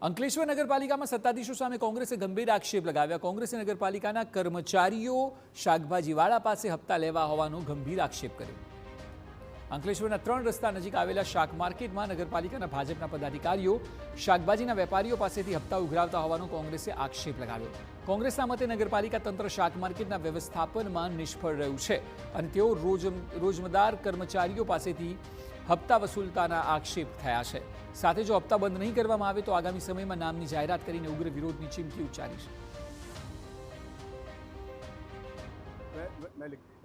અંકલેશ્વર નગરપાલિકામાં સત્તાધીશો સામે કોંગ્રેસે ગંભીર આક્ષેપ લગાવ્યા। કોંગ્રેસે નગરપાલિકાના કર્મચારીઓ શાકભાજીવાળા પાસે હપ્તા લેવા હોવાનો ગંભીર આક્ષેપ કર્યો। અંકલેશ્વરના 3 રસ્તા નજીક આવેલા શાક માર્કેટમાં નગરપાલિકાના ભાજપના પદાધિકારીઓ શાકભાજીના વેપારીઓ પાસેથી હપ્તા ઉઘરાવતા હોવાનો કોંગ્રેસે આક્ષેપ લગાવ્યો। કોંગ્રેસના મતે નગરપાલિકા તંત્ર શાક માર્કેટના વ્યવસ્થાપનમાં નિષ્ફળ રહ્યું છે અને તેઓ રોજમદાર કર્મચારીઓ પાસેથી હપ્તા વસૂલતાના આક્ષેપ થયા છે। સાથે જો હપ્તા બંધ નહીં કરવામાં આવે તો આગામી સમયમાં નામની જાહેરાત કરીને ઉગ્ર વિરોધની ચીમકી ઉચ્ચારી છે।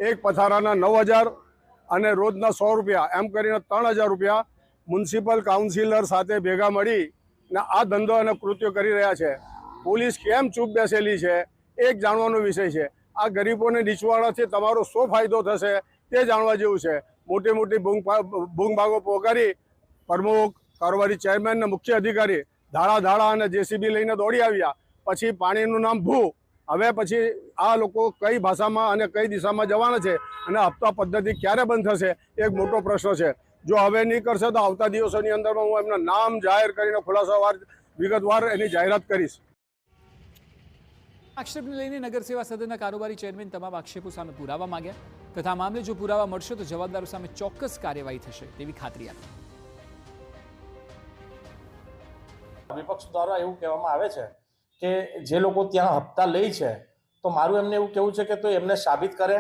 એક પથારાના 9000 અને રોજના 100 રૂપિયા એમ કરીને 3000 રૂપિયા મ્યુનિસિપલ કાઉન્સિલર સાથે ભેગા મળીને આ ધંધો અને કૃત્યો કરી રહ્યા છે। પોલીસ કેમ ચૂપ બેસેલી છે એક જાણવાનો વિષય છે। આ ગરીબોને નીચવાડાથી તમારો શું ફાયદો થશે તે જાણવા જેવું છે। મોટી મોટી બૂંગબાગો પોકારી પ્રમુખ કારોબારી ચેરમેન અને મુખ્ય અધિકારી ધાડા અને જેસીબી લઈને દોડી આવ્યા। પછી પાણીનું નામ ભૂ। હવે પછી આ લોકો કઈ ભાષામાં અને કઈ દિશામાં જવાના છે અને હપ્તા પદ્ધતિ ક્યારે બંધ થશે એક મોટો પ્રશ્ન છે। જો હવે નહીં કરશે તો આવતા દિવસોની અંદરમાં હું એમના નામ જાહેર કરીને ખુલાસાવાર વિગતવાર એની જાહેરાત કરીશ। આક્ષેપને લઈને નગર સેવા સદનના કારોબારી ચેરમેન તમામ આક્ષેપો સામે પુરાવા માંગ્યા તથા મામલે જો પુરાવા મળશે તો જવાબદારો સામે ચોક્કસ કાર્યવાહી થશે તેવી ખાતરી આપી। વિપક્ષ દ્વારા એવું કહેવામાં આવે છે કે જે લોકો ત્યાં હપ્તા લે છે તો મારું એમને એવું કહેવું છે કે તો એમને સાબિત કરે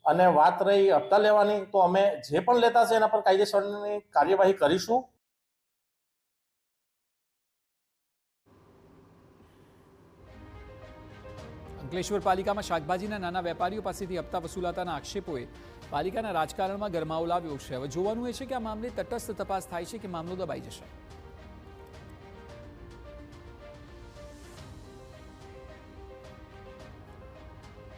અને વાત રહી હપ્તા લેવાની તો અમે જે પણ લેતા છે એના પર કાયદેસરની કાર્યવાહી કરીશું। અંકલેશ્વર પાલિકામાં શાકભાજીના નાના વેપારીઓ પાસેથી હપ્તા વસૂલાતાના આક્ષેપોએ પાલિકાના રાજકારણમાં ગરમાવો લાવ્યો છે। હવે જોવાનું એ છે કે આ મામલે તટસ્થ તપાસ થાય છે કે મામલો દબાઈ જશે।